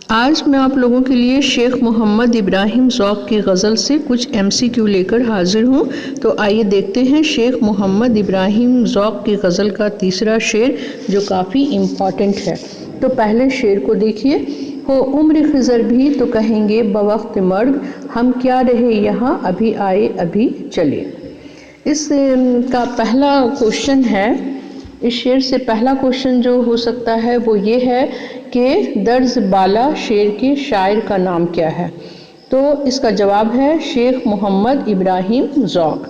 آج میں آپ لوگوں کے لیے شیخ محمد ابراہیم ذوق کی غزل سے کچھ MCQ لے کر حاضر ہوں۔ تو آئیے دیکھتے ہیں شیخ محمد ابراہیم ذوق کی غزل کا تیسرا شعر جو کافی امپورٹنٹ ہے۔ تو پہلے شعر کو دیکھیے۔ ہو عمر خضر بھی تو کہیں گے بوقت مرگ، ہم کیا رہے یہاں ابھی آئے ابھی چلے۔ اس کا پہلا کوشچن ہے، اس شعر سے پہلا کوشچن جو ہو سکتا ہے وہ یہ ہے کہ درز بالا شعر کے شاعر کا نام کیا ہے؟ تو اس کا جواب ہے شیخ محمد ابراہیم ذوق۔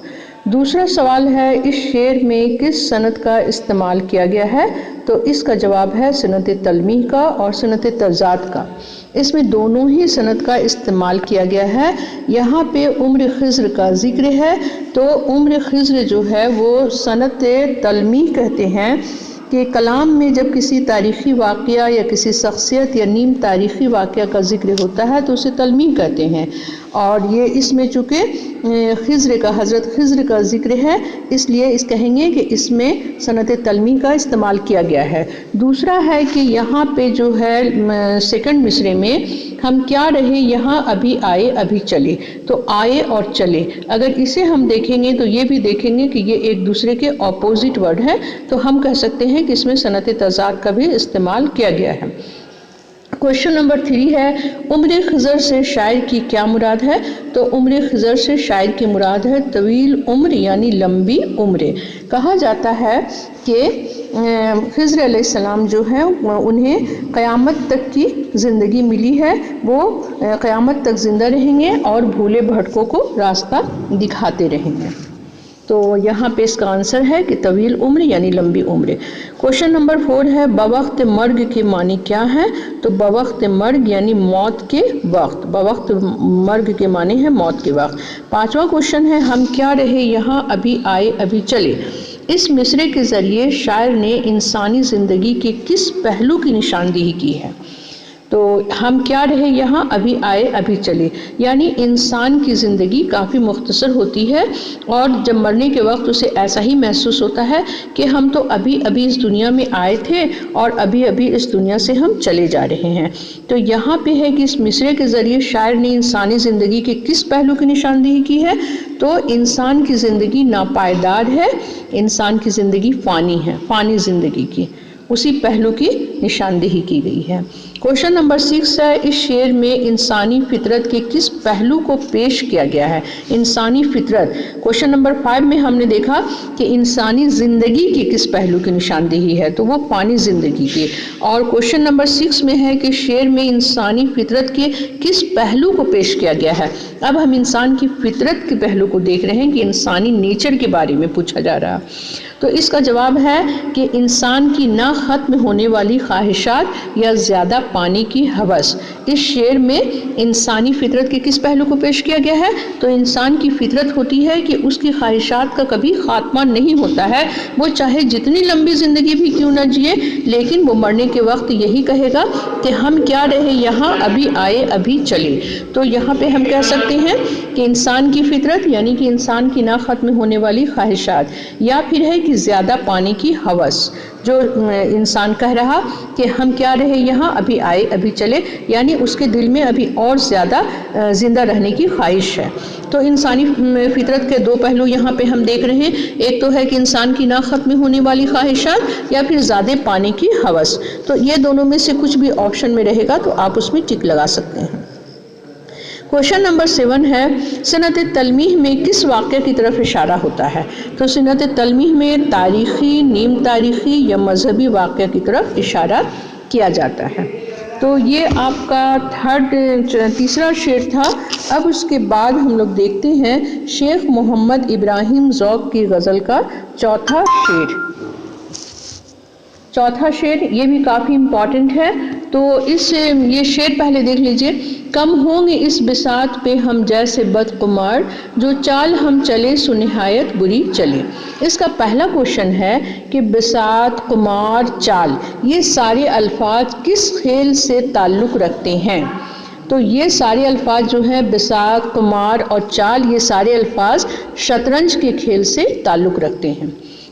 دوسرا سوال ہے اس شعر میں کس صنعت کا استعمال کیا گیا ہے؟ تو اس کا جواب ہے صنعت تلمیح کا اور صنعت تضاد کا۔ اس میں دونوں ہی صنعت کا استعمال کیا گیا ہے۔ یہاں پہ عمر خضر کا ذکر ہے، تو عمر خضر جو ہے وہ صنعت تلمیح کہتے ہیں کہ کلام میں جب کسی تاریخی واقعہ یا کسی شخصیت یا نیم تاریخی واقعہ کا ذکر ہوتا ہے تو اسے تلمیح کہتے ہیں، اور یہ اس میں چونکہ حضرت خضر کا ذکر ہے اس لیے اس کہیں گے کہ اس میں صنعت تلمیح کا استعمال کیا گیا ہے۔ دوسرا ہے کہ یہاں پہ جو ہے سیکنڈ مصرے میں ہم کیا رہے یہاں ابھی آئے ابھی چلے، تو آئے اور چلے اگر اسے ہم دیکھیں گے تو یہ بھی دیکھیں گے کہ یہ ایک دوسرے کے اپوزٹ ورڈ ہے، تو ہم کہہ سکتے ہیں کہ اس میں صنعت تضاد کا بھی استعمال کیا گیا ہے۔ کوشچن نمبر 3 ہے عمر خضر سے شاعر کی کیا مراد ہے؟ تو عمر خضر سے شاعر کی مراد ہے طویل عمر یعنی لمبی عمریں۔ کہا جاتا ہے کہ خضر علیہ السلام جو ہیں انہیں قیامت تک کی زندگی ملی ہے، وہ قیامت تک زندہ رہیں گے اور بھولے بھٹکوں کو راستہ دکھاتے رہیں گے۔ تو یہاں پہ اس کا آنسر ہے کہ طویل عمر یعنی لمبی عمر۔ کوشچن نمبر 4 ہے بوقت مرگ کے معنی کیا ہے؟ تو بوقت مرگ یعنی موت کے وقت، بوقت مرگ کے معنی ہے موت کے وقت۔ پانچواں کوشچن ہے ہم کیا رہے یہاں ابھی آئے ابھی چلے۔ اس مصرعے کے ذریعے شاعر نے انسانی زندگی کے کس پہلو کی نشاندہی کی ہے؟ تو ہم کیا رہے یہاں ابھی آئے ابھی چلے، یعنی انسان کی زندگی کافی مختصر ہوتی ہے اور جب مرنے کے وقت اسے ایسا ہی محسوس ہوتا ہے کہ ہم تو ابھی ابھی اس دنیا میں آئے تھے اور ابھی ابھی اس دنیا سے ہم چلے جا رہے ہیں۔ تو یہاں پہ ہے کہ اس مصرعے کے ذریعے شاعر نے انسانی زندگی کے کس پہلو کی نشاندہی کی ہے؟ تو انسان کی زندگی ناپائیدار ہے، انسان کی زندگی فانی ہے، فانی زندگی کی اسی پہلو کی نشاندہی کی گئی ہے۔ کوشچن نمبر 6 ہے اس شعر میں انسانی فطرت کے کس پہلو کو پیش کیا گیا ہے؟ انسانی فطرت۔ کوشچن نمبر 5 میں ہم نے دیکھا کہ انسانی زندگی کے کس پہلو کی نشاندہی ہے، تو وہ فانی زندگی کی، اور کوشچن نمبر 6 میں ہے کہ شعر میں انسانی فطرت کے کس پہلو کو پیش کیا گیا ہے۔ اب ہم انسان کی فطرت کے پہلو کو دیکھ رہے ہیں کہ انسانی نیچر کے بارے میں پوچھا جا رہا ہے۔ تو اس کا جواب ہے کہ انسان کی نہ ختم ہونے والی خواہشات یا زیادہ پانی کی ہوس۔ اس شعر میں انسانی فطرت کے کس پہلو کو پیش کیا گیا ہے؟ تو انسان کی فطرت ہوتی ہے کہ اس کی خواہشات کا کبھی خاتمہ نہیں ہوتا ہے، وہ چاہے جتنی لمبی زندگی بھی کیوں نہ جیے لیکن وہ مرنے کے وقت یہی کہے گا کہ ہم کیا رہے یہاں ابھی آئے ابھی چلے۔ تو یہاں پہ ہم کہہ سکتے ہیں کہ انسان کی فطرت یعنی کہ انسان کی نہ ختم ہونے والی خواہشات، یا پھر ہے کہ زیادہ پانی کی ہوس، جو انسان کہہ رہا کہ ہم کیا رہے یہاں ابھی آئے ابھی چلے، یعنی اس کے دل میں ابھی اور زیادہ زندہ رہنے کی خواہش ہے۔ تو انسانی فطرت کے دو پہلو یہاں پہ ہم دیکھ رہے ہیں، ایک تو ہے کہ انسان کی نہ ختم ہونے والی خواہشات یا پھر زیادہ پانی کی ہوس۔ تو یہ دونوں میں سے کچھ بھی آپشن میں رہے گا تو آپ اس میں ٹک لگا سکتے ہیں۔ کوشچن نمبر 7 ہے صنعت تلمیح میں کس واقعہ کی طرف اشارہ ہوتا ہے؟ تو صنعت تلمیح میں تاریخی، نیم تاریخی یا مذہبی واقعہ کی طرف اشارہ کیا جاتا ہے۔ تو یہ آپ کا تیسرا شعر تھا۔ اب اس کے بعد ہم لوگ دیکھتے ہیں شیخ محمد ابراہیم ذوق کی غزل کا چوتھا شعر۔ چوتھا شعر یہ بھی کافی امپورٹنٹ ہے، تو یہ شعر پہلے دیکھ لیجئے۔ کم ہوں گے اس بساط پہ ہم جیسے بدقمار، جو چال ہم چلے سو نہایت بری چلے۔ اس کا پہلا کوشچن ہے کہ بساط، قمار، چال، یہ سارے الفاظ کس کھیل سے تعلق رکھتے ہیں؟ تو یہ سارے الفاظ جو ہیں بساط، قمار اور چال، یہ سارے الفاظ شطرنج کے کھیل سے تعلق رکھتے ہیں۔